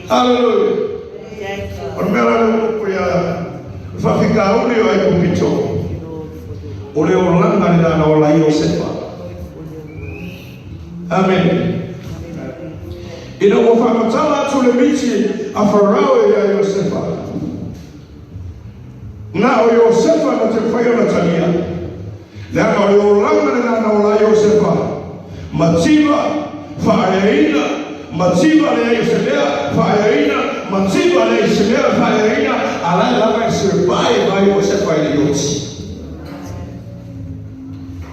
Hallelujah. Ormela fafika ule wa kupito. Ule Orlando ni na wala Yosefa. Amen. Inapofahamana tule michi Farao ya Yosefa. Na Yosefa anatafanya Natalia. Na Orlando ni na wala Yosefa. Matiba Fareina Matiba le Yosefa Fareina Matiba le Yosefa Fareina ala la survive by Yosefa ile yote.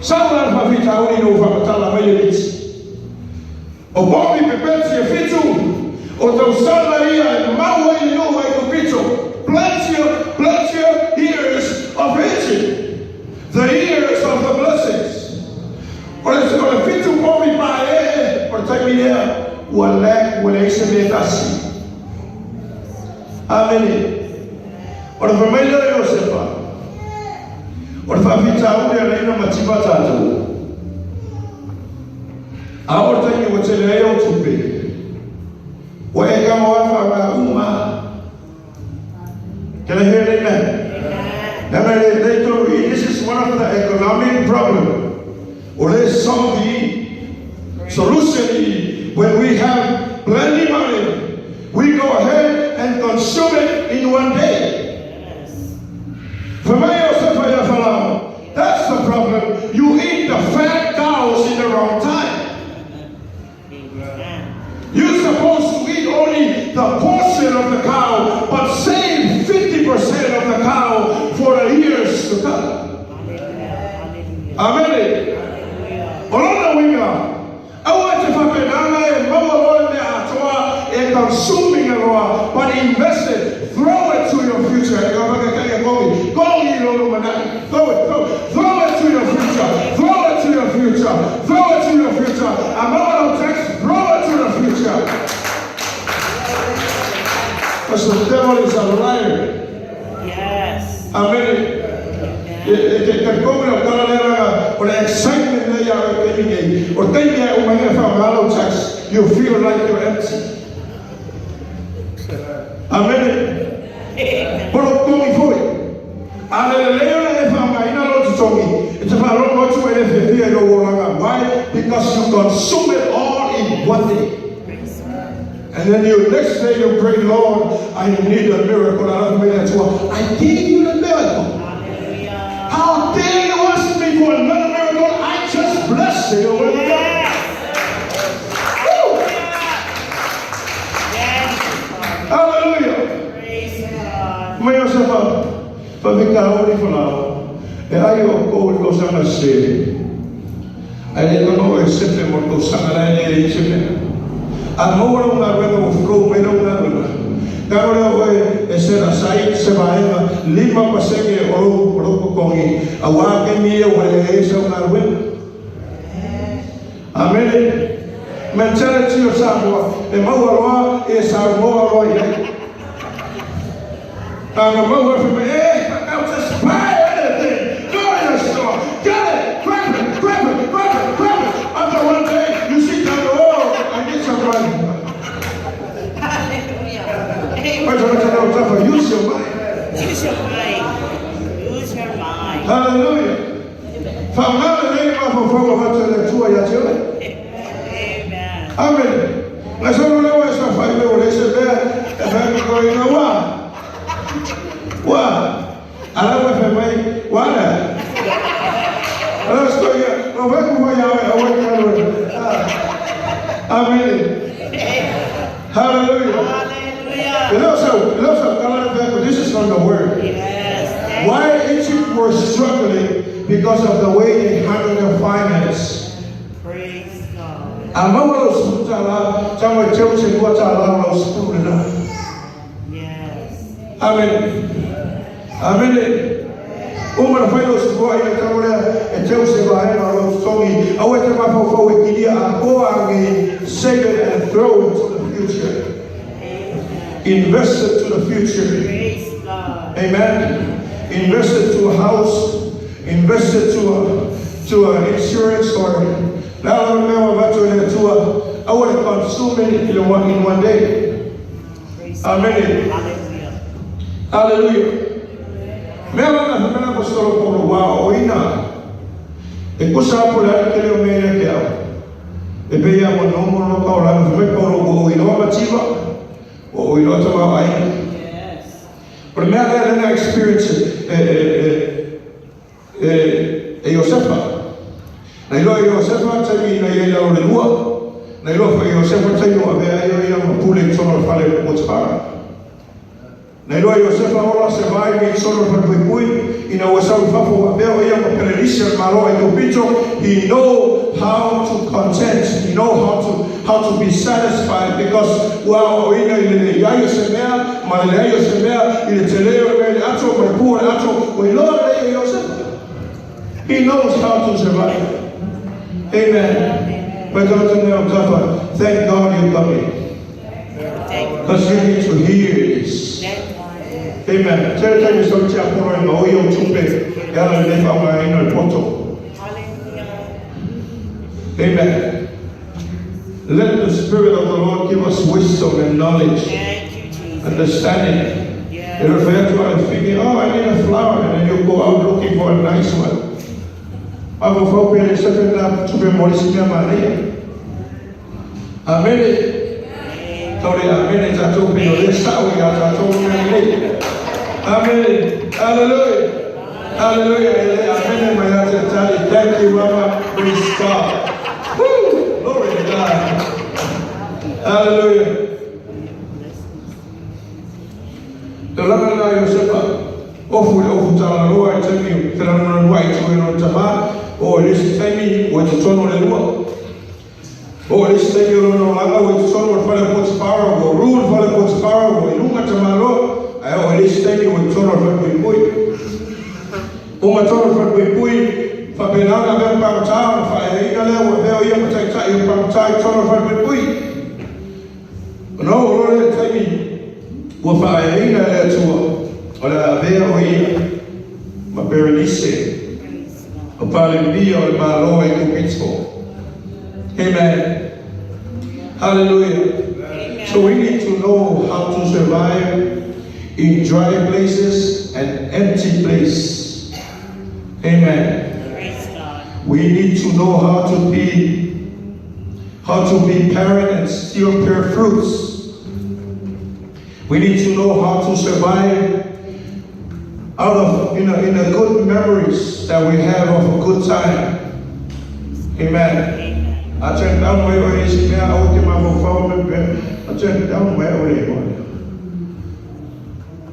Sawa na vita uli no vamatala mayeti. Obomi pepeti ya fitu otausana ia mawe ino wa kupito. Plenty of years of riches. The years of the blessings. Or it's going to fit to Bomi Bae or Tamia wala isemekasi. Amen. Or the familia Yosefa. Or the Vita uli anaina Matiba tatu. Our thing was a layout to be. Where come on, can I hear it, amen? Then they told me this is one of the economic problems. Or there's some of the solution when we have plenty money, we go ahead and consume it in one day. For me, that's the problem. You eat the fat cows in the wrong time. You're supposed to eat only the portion of the cow, but save 50% of the cow for the years to come. Amen. Consuming it all, but invest it, throw it to your future. Throw it to your future. Throw it to your future. Throw it to your future. I'm not going to text, throw it to your future. Because the devil is a liar. Yes. Amen. The government of Canada or the excitement they are getting, or they are you feel like you're empty. Amen. Pero como foi? It's about how much why? Because you consume it all in one day. And then you next day you pray, Lord, I need a miracle. I gave you the miracle. How dare you ask me for another miracle? I just blessed you with it. Hallelujah. Praise God. Yosefa, pavika uli fulao. E ayo ko uli ko sama se. Ai ko no e se mo ko sama la ne se me. A mo ro na ro ko me ro na ro. Karo o e se na sai se vai lima paseke o ko kongi. Awa ke mi e wale se na ro. Amen. Mentality of Samoa, the Mawa is our Moa. And the Moa from I'll just buy anything. Go in the store, get it, grab it. After one day, you sit down the wall and get some money. Hallelujah. Use your mind. Use your mind. Hallelujah. From now the name of a former to the two of your children. Amen. Let's all know what's my family relation there. If I'm going to what? I don't know if I'm going what? Let's go here. No, where can we go? Amen. Hallelujah. You know, this is from the word. Yes. Why Egypt was struggling because of the way they handled their finance. Yes. Amen. Uma foi os boy na câmara e Joseph vai na los songi. I went to my for Wikidia go and save it and throw it to the future. Invest it to the future. Praise God. Amen. Invest it to a house. Invest it to to an insurance or now I would consume it in one day. Amen. Hallelujah. Mela na apostolo Paulo wa oina. E kusa pula kele o mea ke au. E pe ia mo no ka ora no me Paulo o ino mativa. O ino tama ai. But mela na experience Josefa. Na ilo Josefa tami na ia o le lua. Na ilo fa Josefa tami o ave ai ia mo pule sono fale mo tsara. Na ilo Josefa ola se vai mi sono fa pui ina wasa ufapo wa beo ia mo perelisha malo ai kupito. He know how to content. He know how to be satisfied because wow ina ile yayo semea maleo semea ile teleo ile ato mkuu ato we Lord Josefa. He knows how to survive. Amen. We're going to now, thank God you come in. Because you need to hear this. Amen. Tell me something about how you chupe. Yalla ne fa ma ino poto. Amen. Let the Spirit of the Lord give us wisdom and knowledge, understanding. You refer to it thinking, oh, I need a flower, and then you go out looking for a nice one. Ako fa pele sepe na chupe molisi mia mane. Amen. Tore amen za chupe no le sawi ya za chupe ne. Amen. Hallelujah. Hallelujah. Amen. My heart tell thank you, Mama. Praise God. Woo! Glory to God. Hallelujah. The Lord na Josefa. Ofu tala roa temi tala na roa itu no tama. O lesi temi o te tono le lua. O lesi temi o no langa o te tono o fale Potifara o rule fale Potifara o ilunga tamalo. O lesi temi o te tono o fale pui. O ma tono o fale pui. Fa penana ve pamata fa ina le o ve o ia mata ta i pamata tono o fale pui. No o le temi o fa ina le tua. O le ve o ia ma Berenice. Hallelujah. Amen. Hallelujah. Amen. So we need to know how to survive in dry places and empty places. Amen. Praise God. We need to know how to be parent and still bear fruits. We need to know how to survive out of in the good memories that we have of a good time. Amen. I turn down where it is now. I open my phone. I turn down where it is.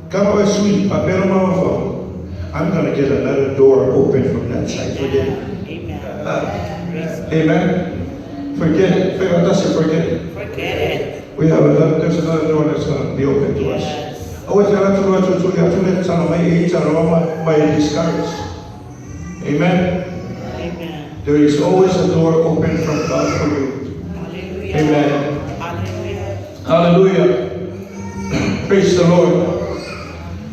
Come on, sweet. I bet on my phone. I'm gonna get another door open from that side. Forget it. Amen. Forget it. Forget it. Forget it. We have there's another door that's gonna be open to us. By discouraged. Amen. Amen. There is always a door open from God for you. Hallelujah. Amen. Hallelujah. Hallelujah. Praise the Lord.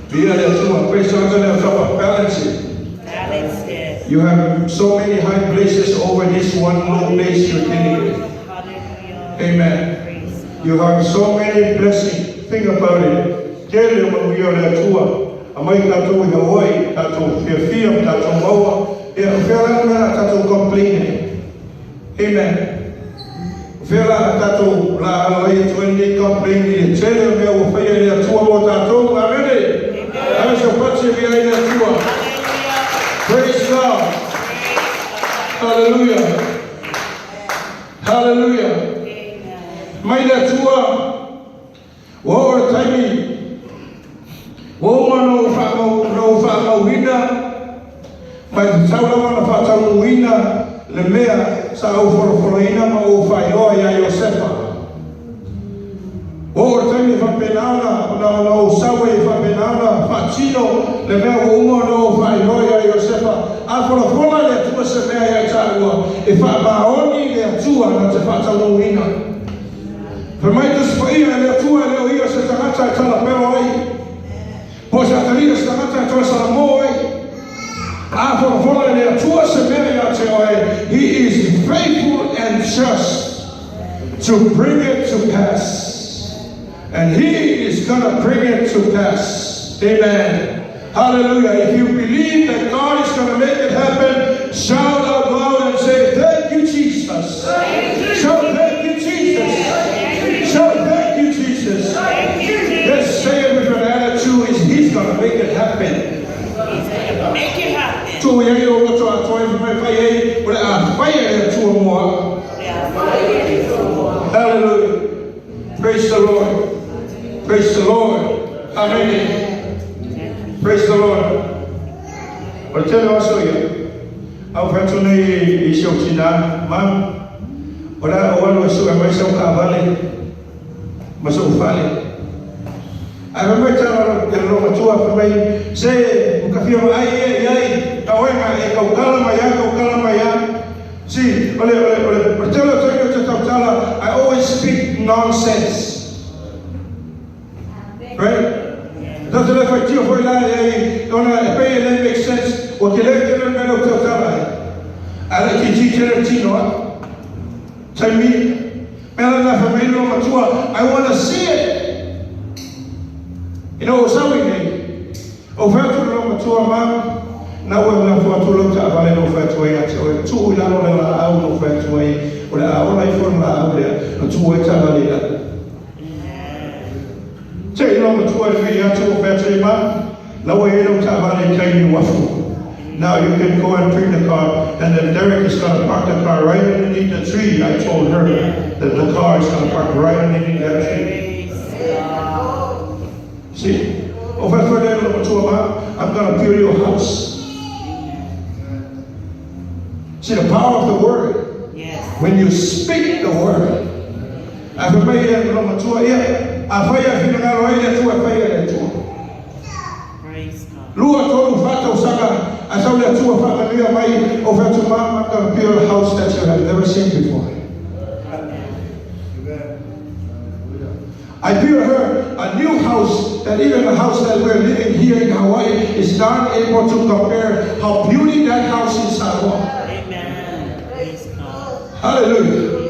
Praise God. Balance it. You have so many high places over this one low place you're dealing with. Hallelujah. Amen. You have so many blessings. Think about it. Kele mo yo le tua amai ka to ya oi ka to fia ka to maua e fela na ka to complain. Amen. Fela ka to la ai to ndi complain ni tele me o fia le tua mo ta to amen. Amen so pace via le tua. Praise God. Hallelujah. Hallelujah. Mai le tua o taimi Woman no fa wina, mas saula na fa wina le mea sa o forina ma o fa yo ya Josefa. O tani fa penana na o sawa fa penana fa chino le mea o no fa yo ya Josefa. A fola le tu se mea ya talua e fa baoni le tua na te fa wina. Per mai tu sfia le tua le io se tangata tala pero ai. Pois a tariga está na tua salamoe. A fola le tua se mea ya He is faithful and just to bring it to pass. And He is going to bring it to pass. Amen. Hallelujah. If you believe that God is going to make it happen, shout out loud and say, thank you, Jesus. Shout, thank you, Jesus. Shout, thank you, Jesus. Let's say it with an attitude. He's going to make it happen. Make it happen. So we are going to hallelujah. Praise the Lord. Praise the Lord. Amen. Praise the Lord. But tell you also, I've had to know you show China, ma'am. But I want to show myself Valley. Myself Valley. I remember telling the Lord to me, say, Mukafio, ay, Tawema, Kaukalamaya. See, I always speak nonsense. Right? Doesn't if I tell for that, pay it makes sense. What you like to learn about Tala. I like to teach you, tell me, I want to see it. You know, so we need. Over to the Matua man, now we're going to look at Valley of Fatway. 2 will not allow of Fatway, or our life from out there, 2 weeks later. Say, you know, 2 million to Fatway man, now we don't have any tiny waffle. Now you can go and bring the car, and then Derek is going to park the car right underneath the tree. I told her that the car is going to park right underneath that tree. See, over there, I'm going to build your house. See, the power of the word. Yes. When you speak the word, I Praise God. Lua told Fata Osaka, I saw that 2 of them over to Mom, I'm going to build a house that you have never seen before. I built her a new house that even the house that we're living here in Hawaii is not able to compare how beautiful that house is in Samoa. Amen. Praise God. Hallelujah.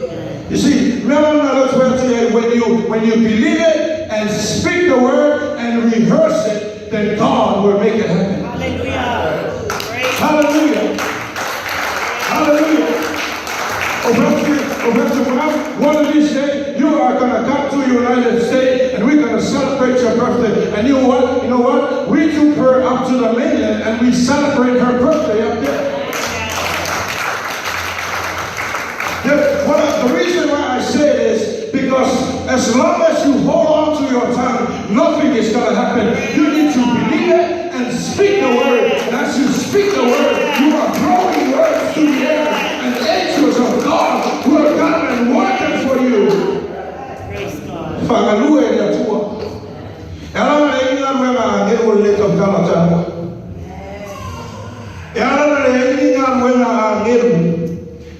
You see, when you believe it and speak the word and rehearse it, then God will make it happen. Hallelujah. Praise Hallelujah. Hallelujah. One of these days, you are going to come to the United States and we're going to celebrate your birthday. And you know what? You know what? We took her up to the mainland and we celebrate her birthday up there. The reason why I say this, because as long as you hold on to your tongue, nothing is going to happen. You need to believe it and speak the word. And as you speak the word, you are throwing words to the air. And the angels of God will come and work it for you. Praise God.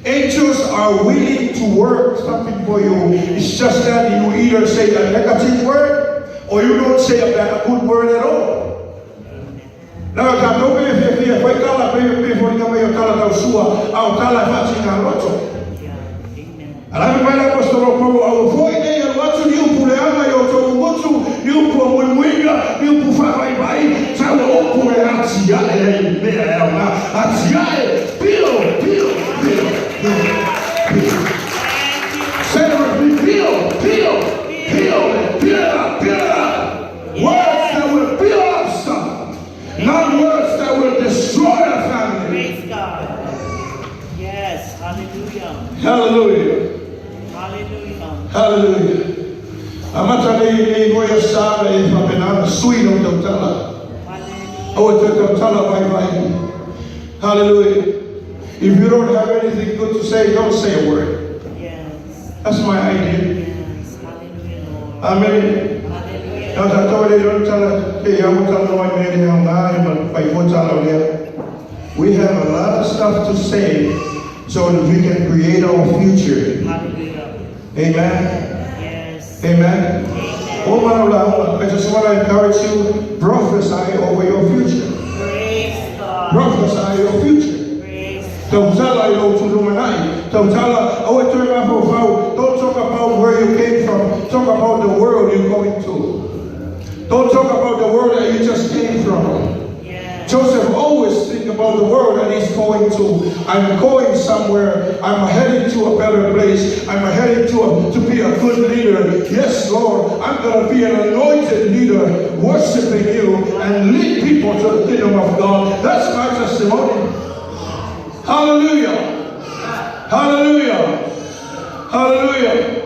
Angels are willing to work something for you. It's just that you either say a negative word or you don't say a good word at all. Now, I don't believe if I call a before you call a sua, I'll call a matching a lot. And I'm going to post a avoid a lot of you put out your total, you put one winger, you put 5 by Talo, put out Tia, Words that will build up stuff, not words that will destroy a family. Praise God. Yes. Hallelujah. Hallelujah. Hallelujah. Hallelujah. Amatali mo ya sa e papenana sweet of the tala. Oh, the tala bye. Hallelujah. If you don't have anything good to say, don't say a word. Yes. That's my idea. Yes. Hallelujah, Lord. Amen. Hallelujah. Now I told you don't tell her, hey, I'm telling my man how nine, but we have a lot of stuff to say so that we can create our future. Hallelujah. Amen. Yes. Amen. I just want to encourage you, prophesy over your future. Praise God. Prophesy your future. Praise Don't tell her you to Luminite. Don't tell her, oh, it's your about. Don't talk about where you came from. Talk about the world you're going to. Don't talk about the world that you just came from. Joseph always think about the world that he's going to. I'm going somewhere. I'm heading to a better place. I'm heading to be a good leader. Yes, Lord, I'm going to be an anointed leader, worshiping you and lead people to the kingdom of God. That's my testimony. Hallelujah. Hallelujah. Hallelujah.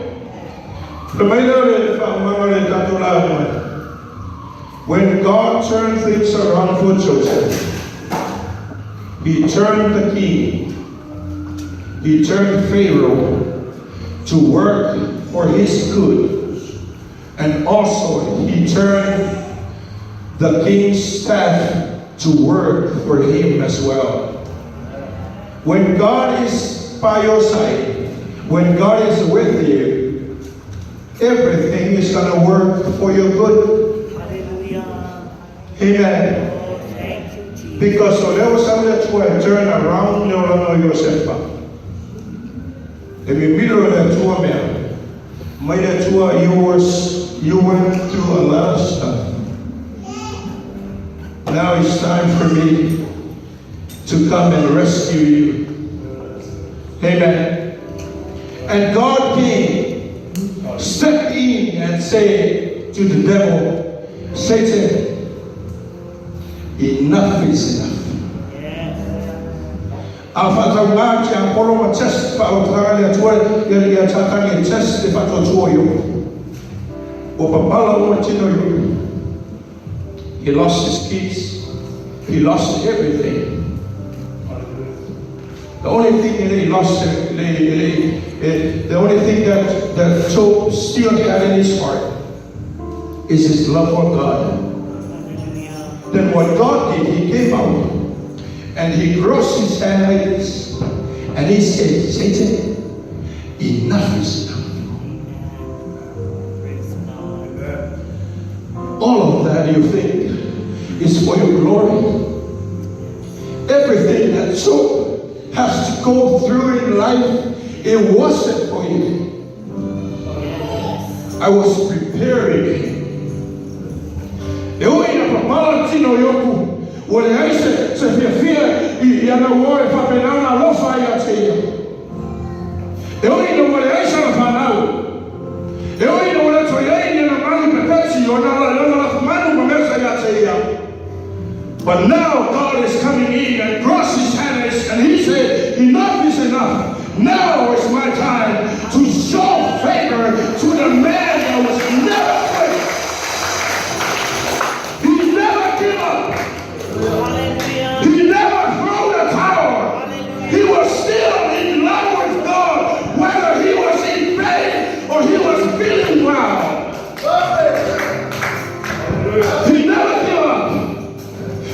When God turned things around for Joseph, he turned the king, he turned Pharaoh to work for his good, and also he turned the king's staff to work for him as well. When God is by your side, when God is with you, everything is going to work for your good. Amen. Because so there was something that will turn around yourself. If you meet her that tour, man, my tour, you went through a lot of stuff. Now it's time for me to come and rescue you. Amen. And God came, stepped in and said to the devil, Satan, enough is enough. After March and Apollo test for Australia, test if I told you. He lost his kids, he lost everything. The only thing that he lost, the only thing that Job still had in his heart is his love for God. Then what God did, he came out and he crossed his hand like this and he said, Satan, enough is enough. All of that you think is for your glory. Everything that Job has to go through in life, it wasn't for you. I was preparing. But now God is coming in and crossed his hands and he said, enough is enough. Now is my time to show favor to the man that was never afraid. He never gave up. He never threw the towel. He was still in love with God, whether he was in pain or he was feeling well. He never gave up.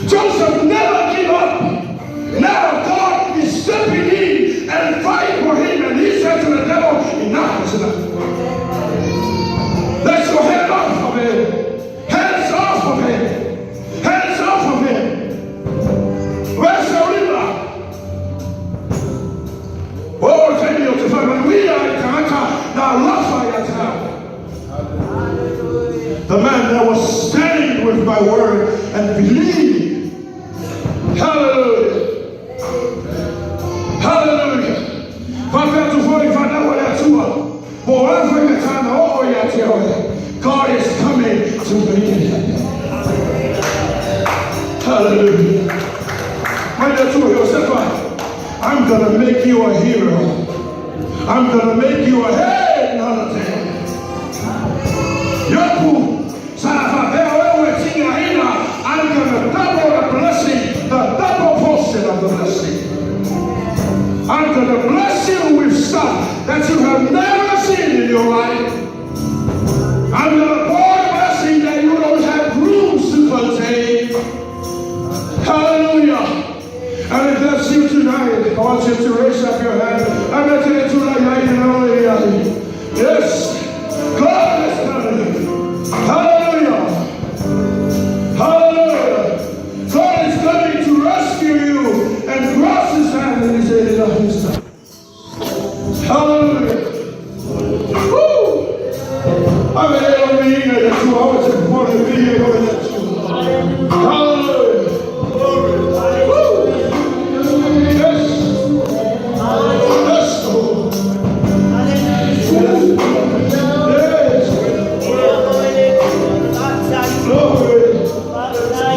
Joseph never gave up. Now God is stepping in and fighting for him, and he said to the devil, enough is enough. Let your hand off of him. Hands off of him. Hands off of him. Where's the river? Oh, tell me to find when we are in Kamata, now love fire town. The man that was standing with my word and believed. Hallelujah. Hallelujah. God is coming to make it happen. Hallelujah. I'm going to make you a hero. I'm going to make you a head, not a tail. I'm going to double the blessing, the double portion of the blessing. I'm going to bless you with stuff that you have never seen in your life. I'm going to pour a blessing that you don't have room to contain. Hallelujah. And if that's you tonight, I want you to raise up your hand. I'm going to tell you tonight, Hallelujah. Woo! I mean, it don't mean that you always want to be here with that you. Hallelujah. Woo! Yes. Yes, Lord. Yes. Glory.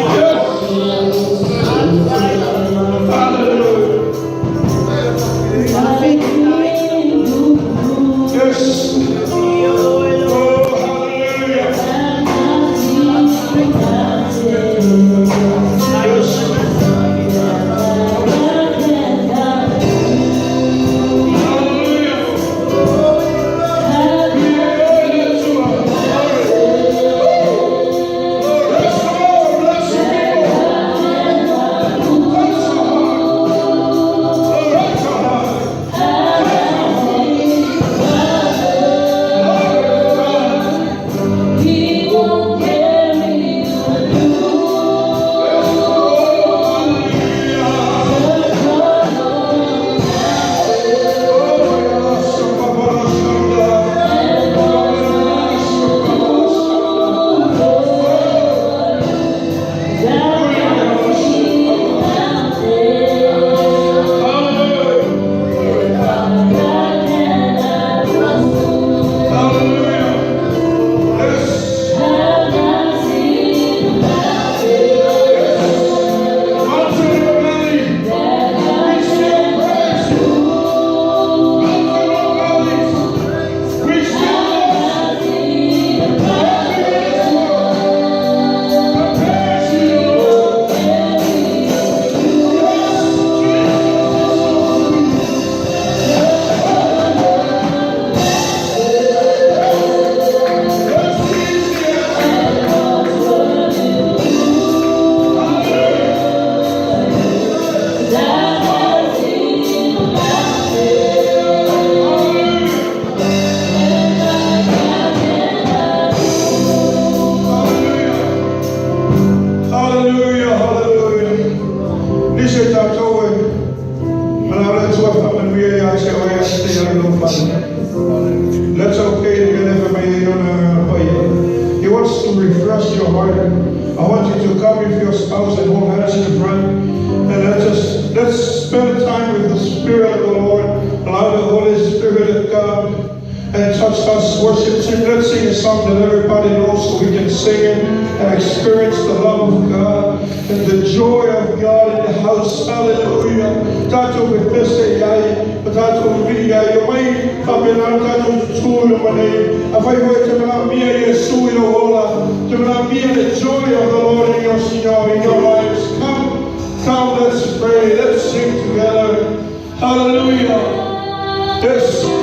Yes. Hallelujah. Yes. Oh, hallelujah. Hallelujah, hallelujah. This is October. Let's welcome and we are Let's okay to He wants to refresh your heart. I want you to come with your spouse and hold hands in front. And let's spend time with the Spirit of the Lord. Allow the Holy Spirit to come and touch us, worship Him. Let's sing a song that everybody knows so we can sing it and experience the love of God and the joy of God in the house. Hallelujah. Tato with this guy, tato with guy, you might have been on tato to the money. If I were to have me a Yesu in the whole, to have me the joy of the Lord in your lives. Come, let's pray, let's sing together. Hallelujah. Yes.